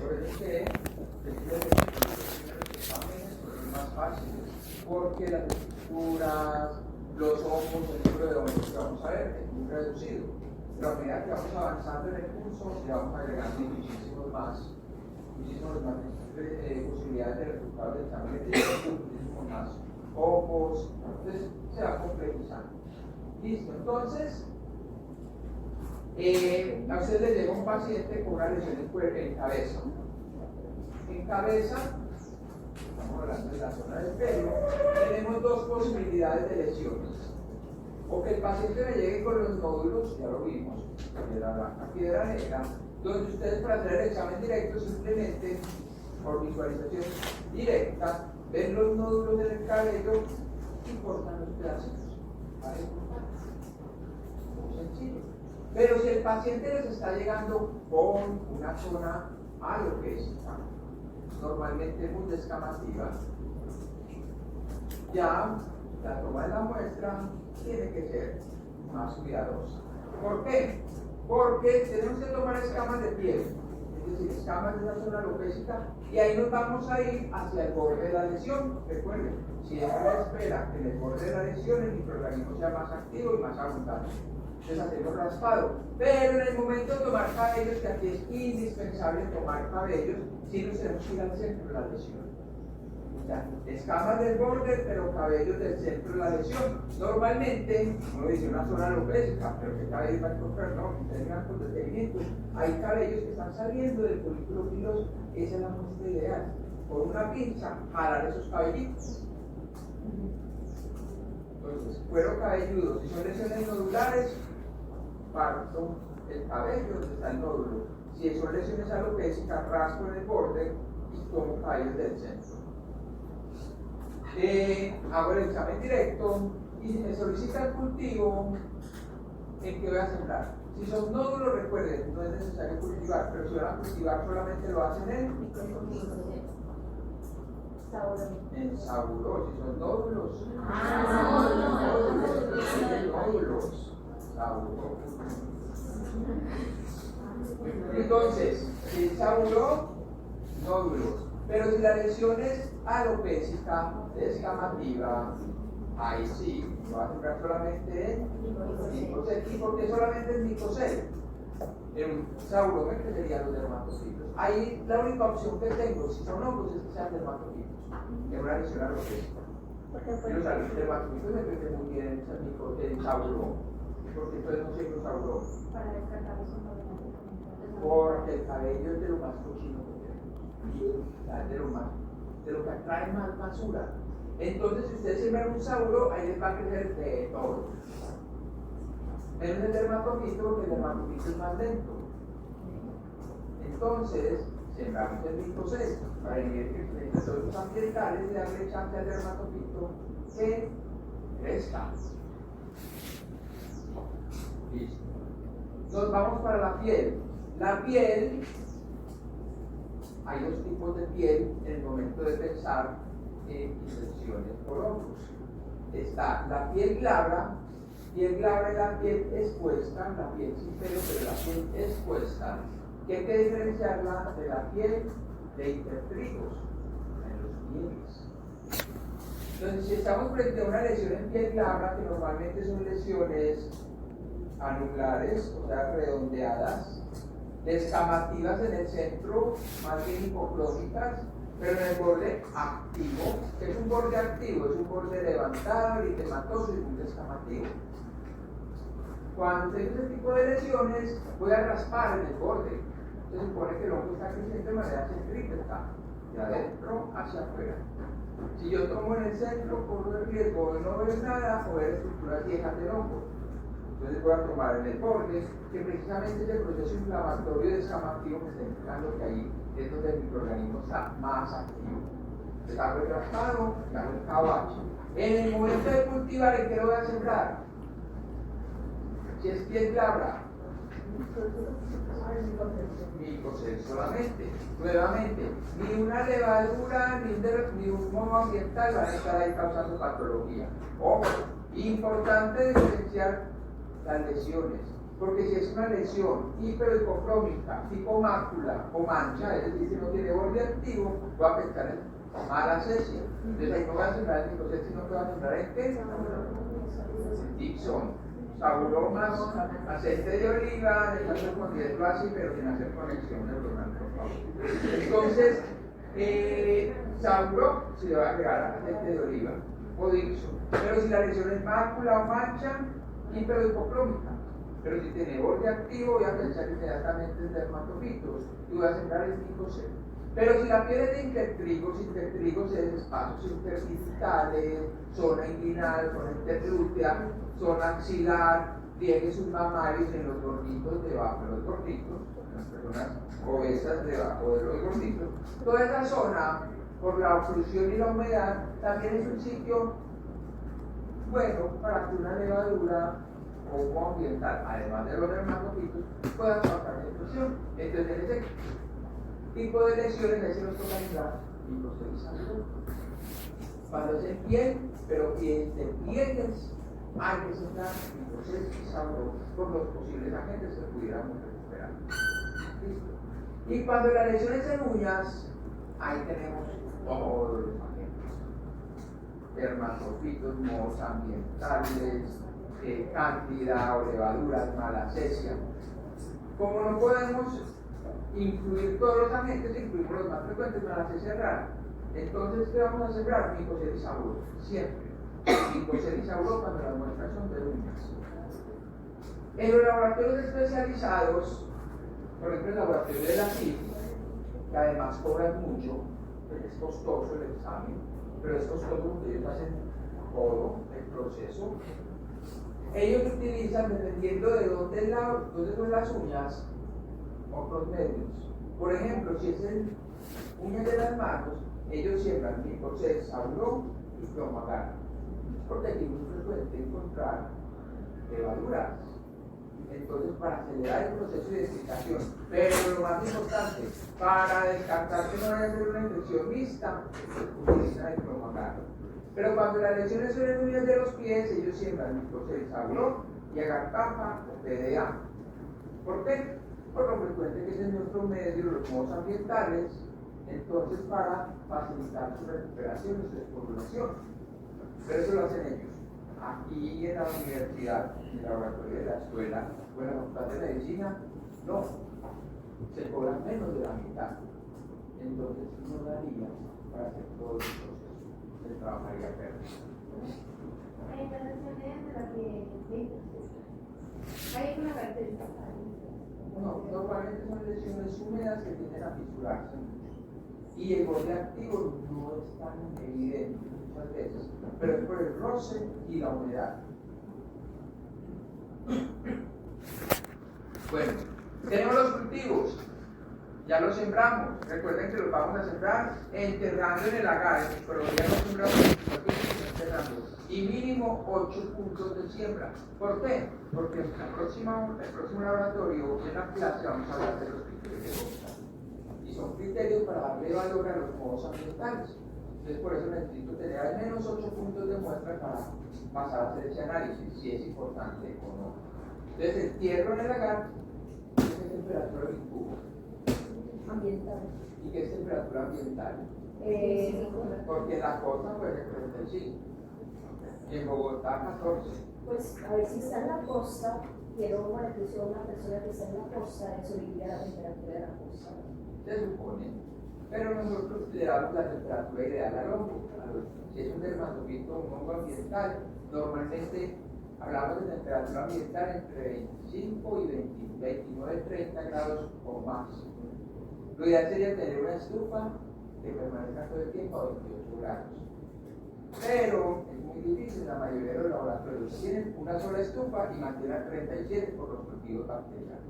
Por eso es que los exámenes son más fáciles, porque las estructuras, los hongos, el número de hongos que vamos a ver es muy reducido. Pero a medida que vamos avanzando en el curso, le vamos agregando muchísimos más posibilidades de resultados del examen, muchísimos más hongos, entonces se va complejizando. Listo, entonces, a ustedes les llega un paciente con una lesión en cabeza. En cabeza, estamos hablando de la zona del pelo, tenemos dos posibilidades de lesiones. O que el paciente me llegue con los nódulos, ya lo vimos, piedra blanca, piedra negra, donde ustedes para hacer el examen directo simplemente, por visualización directa, ven los nódulos en el cabello y cortan los pedacitos. ¿Vale? Muy sencillo. Pero si el paciente les está llegando con una zona alopécica, normalmente muy descamativa, ya la toma de la muestra tiene que ser más cuidadosa. ¿Por qué? Porque tenemos que tomar escamas de piel, es decir, escamas de la zona alopécica, y ahí nos vamos a ir hacia el borde de la lesión. Recuerden, siempre espera que en el borde de la lesión el microorganismo sea más activo y más abundante. Entonces hacemos raspado. Pero en el momento de tomar cabellos, que aquí es indispensable tomar cabellos, sí nos tenemos que ir al centro de la lesión. O sea, escamas del borde, pero cabellos del centro de la lesión. Normalmente, uno dice una zona alopécica, pero ¿qué cabello va a encontrar? No, tengan con detenimiento. Hay cabellos que están saliendo del folículo piloso. Esa es la muestra ideal. Con una pinza, jalar esos cabellitos. Entonces, cuero cabelludo. Si son lesiones nodulares, parto el cabello donde está el nódulo. Si son lesiones alopécicas, raspo en el borde y tomo cabellos del centro. Hago el examen directo y si me solicita el cultivo, ¿en qué voy a sembrar? Si son nódulos, recuerden, no es necesario cultivar, pero si van a cultivar solamente lo hacen en saburó, si son nódulos. Nódulos. Saburó. Entonces, si es saburó, nódulos. Pero si la lesión es alopécica, descamativa, ahí sí, lo va a sembrar solamente en micocel. ¿Y por qué solamente en micocel? En saurome, que serían los dermatofitos. Ahí la única opción que tengo, si son hongos, es que sean dermatofitos, en una lesión alopécica. Y los dermatofitos se crecen muy bien en saurome, porque entonces no siempre saurome. Para descartar eso no. Porque el cabello es de lo más cochino que tenemos, de lo que atrae más basura. Entonces, si ustedes siembran un sauro, ahí les va a crecer de todo. Menos el dermatofito, porque el dermatofito es más lento. Entonces, sembramos el micocel para inhibir el crecimiento de todos los ambientales y darle chance al dermatofito que crezca. Listo. Nos vamos para la piel. La piel, hay dos tipos de piel en el momento de pensar en infecciones por hongos. Está la piel glabra es la piel expuesta, la piel sin pelo, pero la piel expuesta, que hay que diferenciarla de la piel de intertritos en los pliegues. Entonces, si estamos frente a una lesión en piel glabra, que normalmente son lesiones anulares, o sea, redondeadas, descamativas en el centro, más bien hipoclónicas, pero en el borde activo. ¿Qué es un borde activo? Es un borde levantado, eritematoso y muy descamativo. Cuando tengo ese tipo de lesiones, voy a raspar en el borde. Se supone que el hongo está creciendo de manera centrípeta, de adentro hacia afuera. Si yo tomo en el centro, corro el riesgo de no ver nada o ver estructuras viejas del hongo. Entonces voy a tomar en el borde, que precisamente es el proceso inflamatorio y descamativo que está indicando que ahí es donde el microorganismo está más activo. Entonces hago el raspado y hago el cabacho. En el momento de cultivar, ¿en qué lo voy a sembrar? Si es piel glabra, micocel solamente. Nuevamente, ni una levadura ni un moho ambiental van a estar ahí causando patología. Ojo, importante diferenciar las lesiones, Porque si es una lesión hiperhipocrómica, tipo mácula o mancha, es decir, si no tiene borde activo, va a afectar en mala cesia. Entonces ahí no va a sembrar en micosis, sino que va a sembrar en qué? Dixon, sauromas, aceite de oliva, está respondiendo así, pero sin hacer conexión neuronal, por favor. Entonces, sauro se le va a agregar aceite de oliva o Dixon. Pero si la lesión es mácula o mancha, hiperhipocrómica. Pero si tiene borde activo, voy a pensar inmediatamente en dermatofitos y voy a sembrar el 5C. Pero si la piel es de intertrigos es espacios interdigitales, zona inguinal, zona interglútea, zona axilar, pliegues submamarios en los gorditos debajo de los gorditos, en las personas obesas debajo de los gorditos. Toda esa zona, por la oclusión y la humedad, también es un sitio bueno para que una levadura o un ambiental, además de los dermatofitos, pueda causar la infección. Entonces, en ese tipo de lesiones, ahí se nos toca ayudar microcelización. Cuando es en piel, pero piel de pliegues, hay que sembrar microcelización por los posibles agentes que pudiéramos recuperar. ¿Listo? Y cuando la lesión es en uñas, ahí tenemos todos los agentes: dermatofitos, mohos ambientales, cándida o levaduras, malacesia. Como no podemos incluir todos los agentes, incluimos los más frecuentes, malacesia rara. Entonces, ¿qué vamos a sembrar? Micocelisauro, siempre. Micocelisauro cuando las muestras son de uñas. En los laboratorios especializados, por ejemplo el laboratorio de la CIF, que además cobran mucho, pues es costoso el examen, pero es costoso porque ellos hacen todo el proceso. Ellos utilizan, dependiendo de dónde son las uñas, otros medios. Por ejemplo, si es en uñas de las manos, ellos siembran micocelisauro y cromagar, porque aquí es muy frecuente encontrar levaduras. Entonces, para acelerar el proceso de identificación, pero lo más importante, para descartar que no vaya a ser una infección mixta, utilizan el cromagar. Pero cuando las lesiones son en uñas de los pies, ellos siembran micocelisauro y agartapa o PDA. ¿Por qué? Por lo frecuente que es en nuestro medio, los mohos ambientales, entonces para facilitar su recuperación y su despoblación. Pero eso lo hacen ellos. Aquí en la universidad, en el laboratorio de la escuela o en la facultad de medicina, no. Se cobran menos de la mitad. Entonces no daría para hacer todo el proceso. Se trabajaría pérdida. Hay internacionales de la que hay una característica. No, normalmente son lesiones húmedas que tienden a fisurarse mucho. Y el borde activo no es tan evidente muchas veces, pero es por el roce y la humedad. Bueno, tenemos los cultivos. Ya los sembramos. Recuerden que los vamos a sembrar enterrando en el agar, pero ya no sembramos enterrando. Y mínimo 8 puntos de siembra. ¿Por qué? Porque en el próximo laboratorio, en la clase, vamos a hablar de los criterios de Gostard. Y son criterios para darle valor a los modos ambientales. Entonces, por eso necesito tener al menos 8 puntos de muestra para pasar a hacer ese análisis, si es importante o no. Entonces, entierro en el agar, ¿qué temperatura del cubo? Ambiental. ¿Y qué es temperatura ambiental? Porque en la costa puede ser 35 y en Bogotá 14. Pues a ver, si está en la costa, quiero una inclusión, una persona que está en la costa, eso iría a la temperatura de la costa. Se supone, pero nosotros le damos la temperatura ideal al hongo. Si es un dermatofito, un hongo ambiental, normalmente hablamos de temperatura ambiental entre 25 y 29, 30 grados o más. Lo ideal sería tener una estufa que permanezca todo el tiempo a 28 grados. Pero es muy difícil, la mayoría de los laboratorios tienen una sola estufa y mantienen a 37 por los cultivos bacterianos.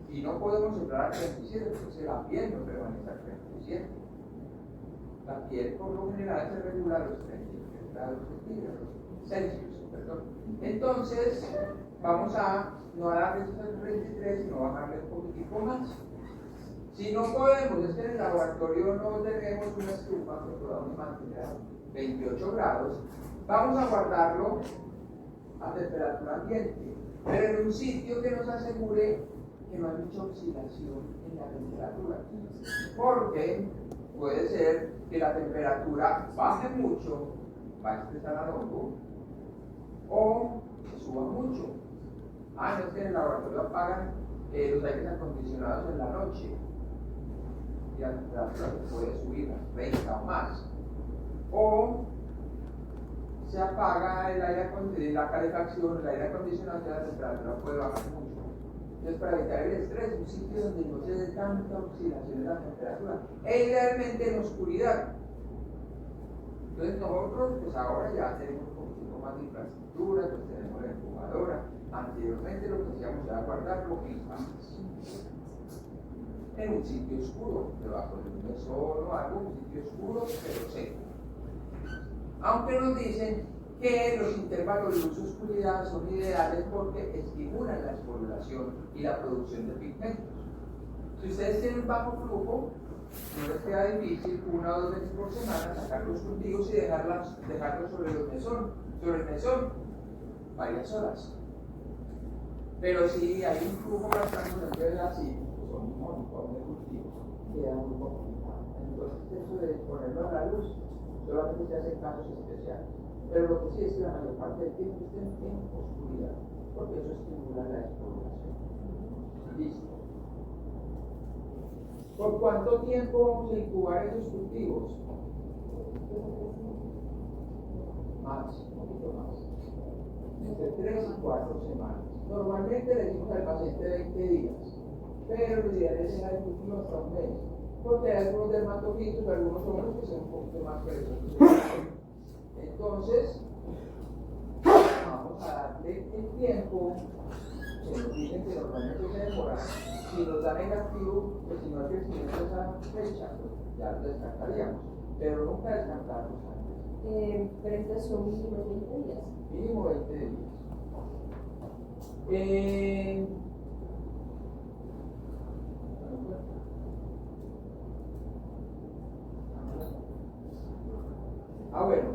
Y no podemos sembrar a 37 porque la piel no permanece a 37. La piel por lo general se regula a los 33 grados Celsius. Entonces, vamos a no darle esos 33, sino bajarle un poquitico más. Si no podemos, es que en el laboratorio no tenemos una estufa que podamos mantener a 28 grados, vamos a guardarlo a temperatura ambiente. pero en un sitio que nos asegure que no hay mucha oscilación en la temperatura, porque puede ser que la temperatura baje mucho, va a estresar al hongo, o suba mucho. No es que en el laboratorio apagan los aires acondicionados en la noche y la temperatura puede subir a 30 o más, o se apaga el aire acondicionado, la calefacción, el aire acondicionado, y la temperatura puede bajar mucho. Entonces, para evitar el estrés, un sitio donde no se dé tanta oscilación en la temperatura, e idealmente en oscuridad. Entonces nosotros, pues ahora ya tenemos un poquito más de infraestructura, pues tenemos la incubadora. Anteriormente lo que hacíamos era guardarlo en cajas, en un sitio oscuro, debajo de un mesón o algo, un sitio oscuro pero seco. Aunque nos dicen que los intervalos de luz-oscuridad son ideales porque estimulan la esporulación y la producción de pigmentos. Si ustedes tienen bajo flujo, no les queda difícil 1 o 2 veces por semana sacar los cultivos y dejarlos sobre el mesón varias horas. Pero si hay un flujo bastante así, pues son un montón de cultivos, queda muy complicado. Entonces, eso de ponerlo a la luz solamente se hace en casos especiales. Pero lo que sí es que la mayor parte del tiempo estén en oscuridad, porque eso estimula la exploración. Listo. ¿Por cuánto tiempo vamos a incubar esos cultivos? Más, un poquito más. Entre 3 y 4 semanas. Normalmente le decimos al paciente 20 días, pero lo ideal es dejar el cultivo hasta un mes, porque hay algunos dermatofitos, algunos hongos que son un poquito más perezosos. Entonces, vamos a darle el tiempo, que nos dicen que normalmente se demora. Si nos da negativo, pues si no hay crecimiento a esa fecha, pues ya lo descartaríamos, pero nunca descartarlos antes. Pero entonces son mínimo 20 días. Mínimo 20 días. Bueno,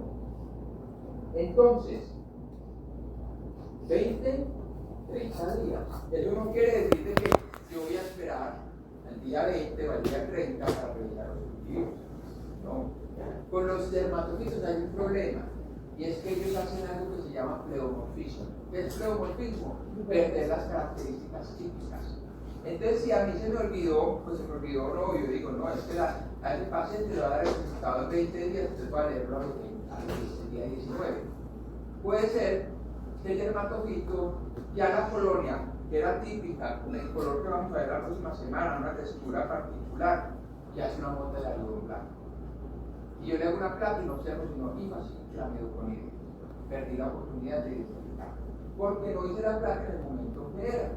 entonces 20, 30 días. Eso no quiere decir que yo voy a esperar al día 20 o al día 30 para revisar los cultivos. No. Con los dermatofitos hay un problema, y es que ellos hacen algo que se llama pleomorfismo. ¿Qué es pleomorfismo? Perder las características típicas. Entonces, si a mí se me olvidó, pues se me olvidó, no, yo digo, no, es que a ese paciente le va a dar el resultado en 20 días, entonces va a leerlo al día 19. Puede ser que el dermatofito, ya la colonia, que era típica, con el color que vamos a ver la próxima semana, una textura particular, que hace una mota de algodón blanco. Y yo le hago una placa y no observo sino imidoclamidoconidis. Perdí la oportunidad de identificar, porque no hice la placa en el momento que era.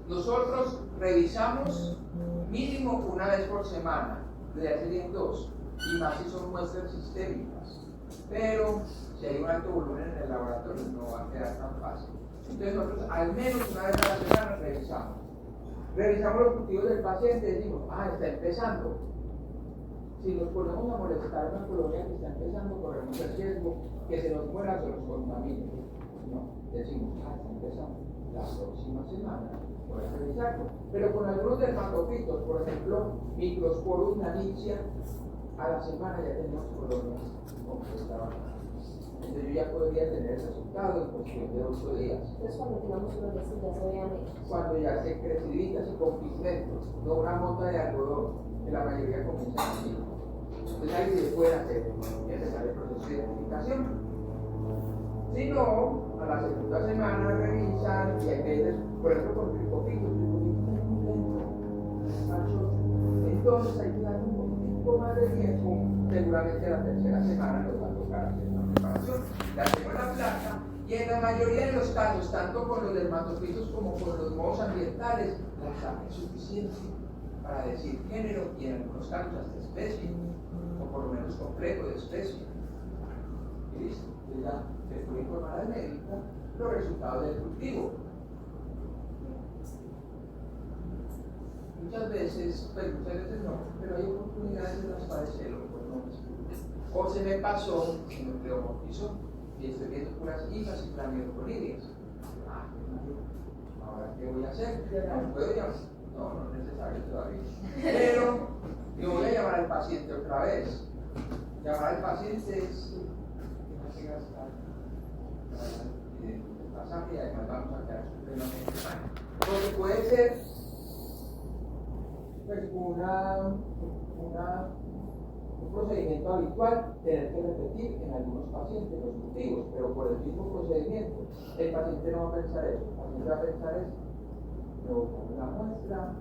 Nosotros revisamos mínimo 1 vez por semana, de serían 2, y más si son muestras sistémicas. Pero si hay un alto volumen en el laboratorio no va a quedar tan fácil. Entonces nosotros al menos 1 vez a la semana revisamos. Revisamos los cultivos del paciente y decimos, está empezando. Si nos ponemos a molestar a una colonia que está empezando, corremos el riesgo que se nos muera o se nos contamine. No, decimos, está empezando. La próxima semana voy a revisarlo. Pero con algunos dermatofitos, por ejemplo, Microsporus nanicia, a la semana ya tenemos colonias completadas. Entonces yo ya podría tener el resultado en cuestión de 8 días. Entonces cuando tengamos unos meses ya se vean hechos. Cuando ya se creciditas y con pigmentos, no una mota de algodón, que la mayoría comienza así. Entonces ahí se puede hacer empezar el proceso de identificación. Si no, a la segunda semana revisan y hay veces, por ejemplo, con tricofitos, entonces hay que dar un poquito más de tiempo. Seguramente la tercera semana nos va a tocar hacer una preparación. Le hacemos la placa y en la mayoría de los casos, tanto con los dermatofitos como con los mohos ambientales, la placa es suficiente para decir género y en algunos casos hasta especie, o por lo menos complejo de especie. Y listo, ya se puede informar al médico los resultados del cultivo. Muchas veces no, pero hay oportunidades de transparecerlo, pues no. O se me pasó en el pleomorfismo y estoy viendo puras hifas y clamidoconidias. ahora qué voy a hacer. No puedo llamar, no es necesario todavía. Pero yo voy a llamar al paciente otra vez. Llamar al paciente es que no se gasta el pasaje y además vamos a quedar supremamente mal. Porque puede ser pues, un procedimiento habitual tener que repetir en algunos pacientes los motivos, pero por el mismo procedimiento. El paciente no va a pensar eso, el paciente va a pensar eso. Pero con la muestra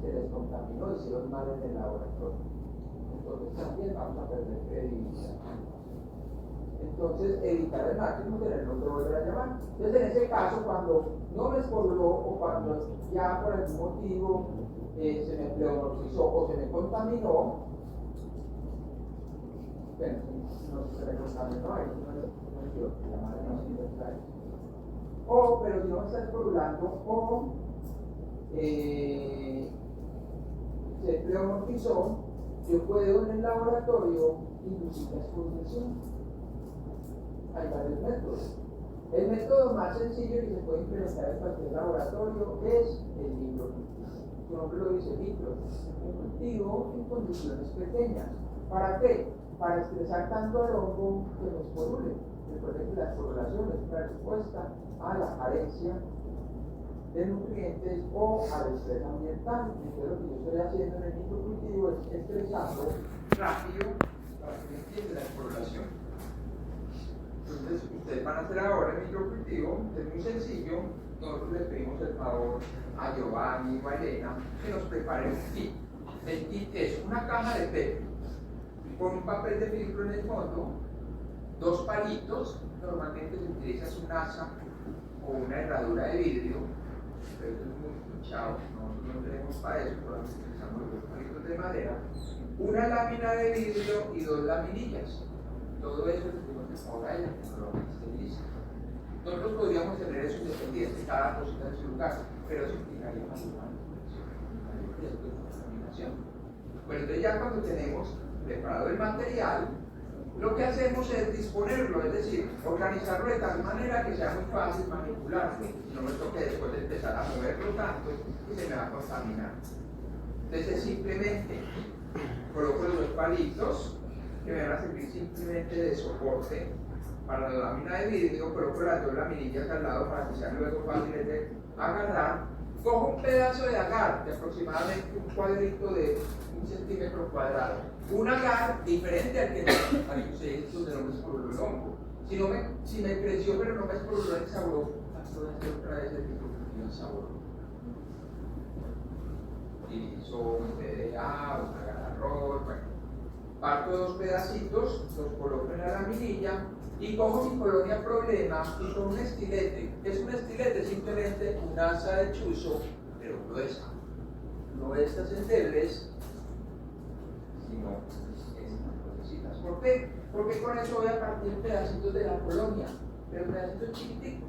se les contaminó, hicieron mal en el laboratorio. Entonces también vamos a perder credibilidad. Entonces, evitar al máximo tenerlo que volver a llamar. Entonces, en ese caso, cuando no me expolió o cuando ya por algún motivo se me pleomorfizó o se me contaminó, bueno, no se me contaminó, ahí no me quiero llamar a la universidad. O, pero si no me está esporulando, o se pleomorfizó, yo puedo en el laboratorio inducir la exfoliación. Hay varios métodos. El método más sencillo que se puede implementar en cualquier laboratorio es el microcultivo. Su nombre lo dice, micro. Un cultivo en condiciones pequeñas. ¿Para qué? Para estresar tanto al hongo que no esporule. Recuerden que la esporulación es una respuesta a la carencia de nutrientes o al estrés ambiental. Entonces lo que yo estoy haciendo en el microcultivo es estresando rápido para que empiece la esporulación. Entonces, ustedes van a hacer ahora el microcultivo, es muy sencillo. Nosotros le pedimos el favor a Giovanni o a Elena que nos preparen un kit. El kit es una caja de PET con un papel de filtro en el fondo, 2 palitos, normalmente se utiliza un asa o una herradura de vidrio, pero eso es muy pinchado, nosotros no tenemos para eso, pero utilizamos los 2 palitos de madera, una lámina de vidrio y 2 laminillas. Todo eso es lo que ahora ella no lo estiliza. Nosotros podríamos tener eso independiente, cada cosita en su lugar, pero eso implicaría más contaminación. Bueno, entonces ya cuando tenemos preparado el material, lo que hacemos es disponerlo, es decir, organizarlo de tal manera que sea muy fácil manipularlo, no me toque después de empezar a moverlo tanto y se me va a contaminar. Entonces simplemente coloco los 2 palitos que me van a servir simplemente de soporte para la lámina de vidrio, coloco las 2 laminillas al lado para que sean luego fáciles de agarrar. Cojo un pedazo de agar de aproximadamente un cuadrito de 1 centímetro cuadrado, un agar diferente al que donde no me esporuló el hongo. Si me creció pero no me esporuló el sabor, voy a hacer otra vez el microcultivo en sabor. Utilizo un PDA, un agar arroz, bueno. Parto 2 pedacitos, los coloco en la laminilla y cojo mi colonia problema y con un estilete. Es un estilete, simplemente una asa de chuzo, pero gruesa. No estas endebles, sino estas cositas. ¿Por qué? Porque con eso voy a partir pedacitos de la colonia, pero pedacitos chiquiticos.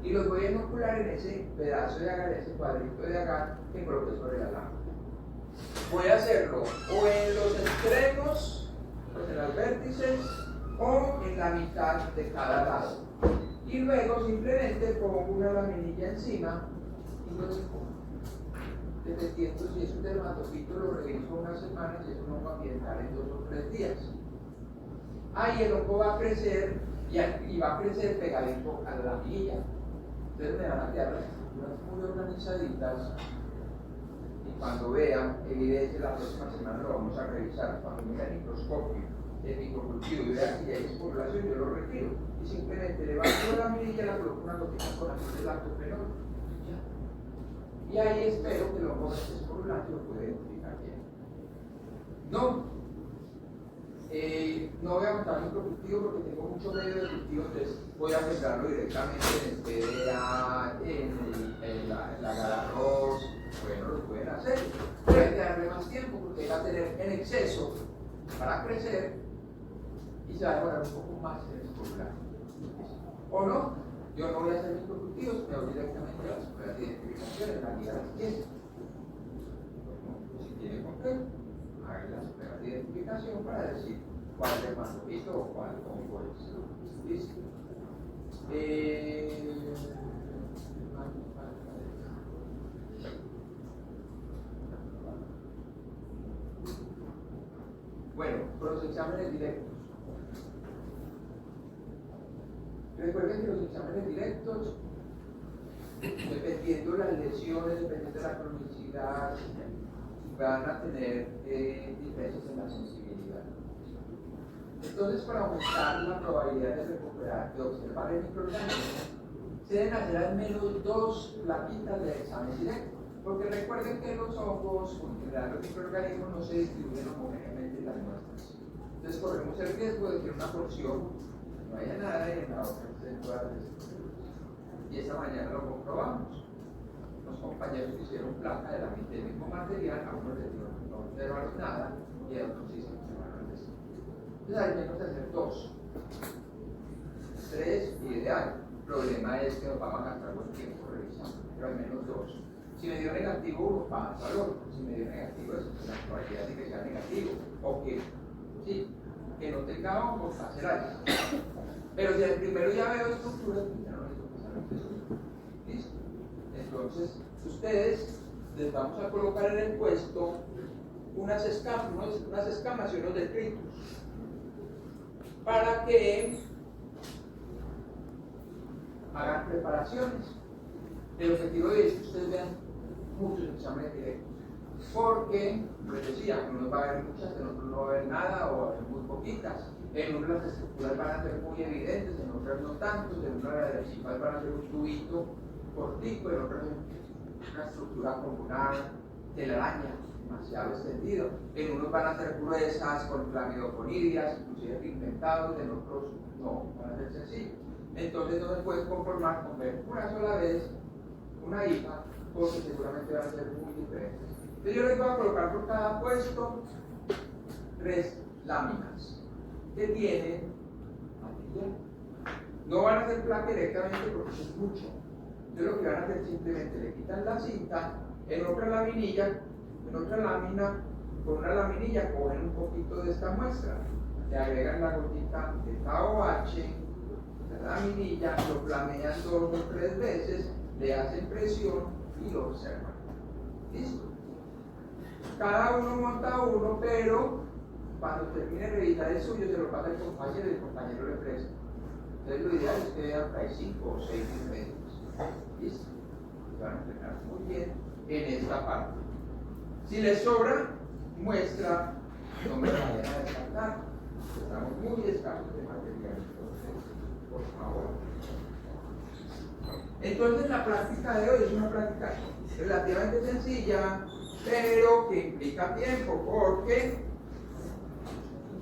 Y los voy a inocular en ese pedazo de agar, ese cuadrito de agar que coloque sobre la lámina. Voy a hacerlo o en los extremos, pues en los vértices, o en la mitad de cada lado. Y luego simplemente pongo una laminilla encima y lo dejo. Dependiendo si es un dermatofito, lo reviso unas semanas y es un hongo ambiental en 2 o 3 días. Ahí el hongo va a crecer y va a crecer pegadito a la laminilla. Entonces me van a quedar las estructuras muy organizaditas. Y cuando vean evidencia, la próxima semana lo vamos a revisar. Cuando mire el microscopio, el microcultivo y vea que ya hay esporulación, yo lo retiro. Y simplemente levanto la laminilla y la coloco una gotita con azul de lactofenol. Y ahí espero que lo ponga esporulante y lo pueda identificar bien. No voy a montar un microcultivo porque tengo mucho medio de cultivo, entonces voy a sembrarlo directamente en el PDA, en la agararroz. Bueno, lo pueden hacer, pero hay que darle más tiempo porque va a tener en exceso para crecer y se va a demorar un poco más en esporular. O no, yo no voy a hacer microcultivos, me voy directamente a las pruebas de identificación en la guía de la ciencia. Si tiene con qué, hagan las pruebas de identificación para decir cuál es el más bonito o cuál hongo es. ¿Listo? Bueno, con los exámenes directos. Recuerden que los exámenes directos, dependiendo de las lesiones, dependiendo de la cronicidad, van a tener diferencias en la sensibilidad. Entonces, para aumentar la probabilidad de recuperar, de observar el microorganismo, se deben hacer al menos 2 plaquitas de examen directo. Porque recuerden que los hongos, o en general los microorganismos, no se distribuyen homogéneamente en las muestras. Entonces corremos el riesgo de que una porción no haya nada y en la otra se pueda destruir. Y esta mañana lo comprobamos. Los compañeros hicieron placa del mismo material, a unos no observaron nada y a otros sí se observaron el desastre. Entonces al menos hacer 2, 3 ideal. El problema es que nos vamos a gastar buen tiempo revisando, pero al menos 2. Si me dio negativo, pasa al otro. Si me dio negativo, es la probabilidad de que sea negativo. O que, sí, que no tenga hongos, va a ser alta. Pero si el primero ya veo estructuras, pues ya no necesito pasar al segundo. ¿Listo? Entonces, ustedes les vamos a colocar en el puesto unas escamas y unos detritus para que hagan preparaciones. El objetivo de es que ustedes vean muchos exámenes directos, porque, les decía, en unos va a haber muchas, en otros no va a haber nada o va a haber muy poquitas. En unas las estructuras van a ser muy evidentes, en otras no tanto, en unas las chispas van a ser un tubito cortico, en otras una estructura como una telaraña demasiado extendido. En unos van a ser gruesas con clamidoconidias, inclusive pigmentados, en otros no, van a ser sencillos. Entonces no se pueden conformar con ver una sola vez una hija, porque seguramente van a ser muy diferentes. Entonces yo les voy a colocar por cada puesto 3 láminas que tienen material. No van a hacer placa directamente porque eso es mucho. Entonces lo que van a hacer simplemente le quitan la cinta, en otra laminilla, en otra lámina, con una laminilla cogen un poquito de esta muestra, le agregan la gotita de KOH, la laminilla, lo flamean 2 o 3 veces, le hacen presión y lo observan. ¿Listo? Cada uno monta uno, pero cuando termine de revisar el suyo se lo pasa al compañero y el compañero le presta. Entonces lo ideal es que vean hasta 5 o 6 medios. ¿Listo? Se van a entrenar muy bien en esta parte. Si les sobra muestra, no me vayan a descartar. Estamos muy escasos de material. Por favor. Entonces la práctica de hoy es una práctica relativamente sencilla, pero que implica tiempo, porque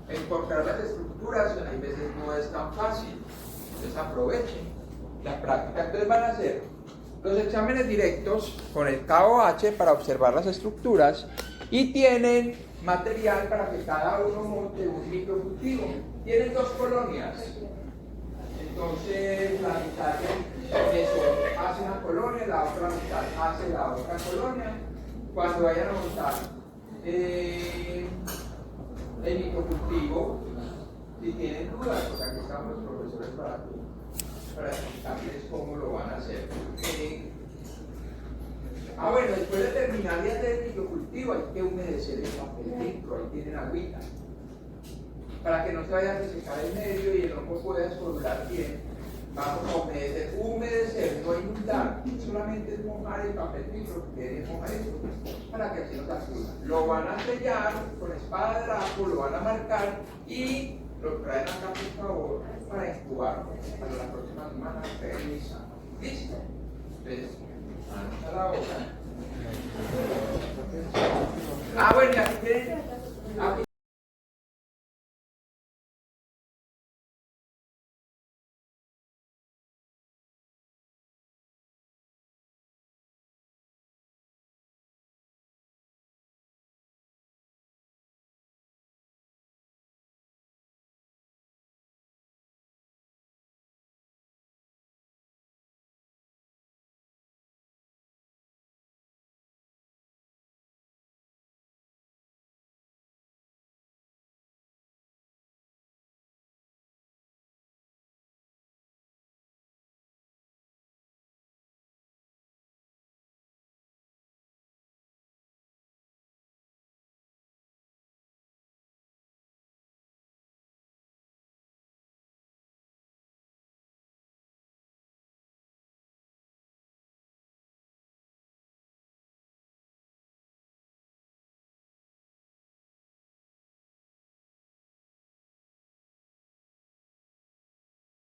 encontrar las estructuras a veces no es tan fácil. Entonces aprovechen la práctica. Entonces van a hacer los exámenes directos con el KOH para observar las estructuras y tienen material para que cada uno monte un microcultivo. Tienen 2 colonias. Entonces la mitad de eso hace una colonia, la otra mitad hace la otra colonia. Cuando vayan a montar el microcultivo, si tienen dudas, pues aquí están los profesores para explicarles cómo lo van a hacer. Bueno, después de terminar de hacer el microcultivo hay que humedecer el papel filtro, ahí tienen agüita, para que no se vaya a resecar el medio y el hongo pueda escolar bien. Vamos a humedecer, no inundar, solamente es mojar el papel filtro, que quede mojadito, para que así no se acuda. Lo van a sellar con espada de drapo, lo van a marcar y lo traen acá por favor para incubar para la próxima semana. Revisa. ¿Listo? Entonces, manos a la obra. Bueno, y aquí tienen.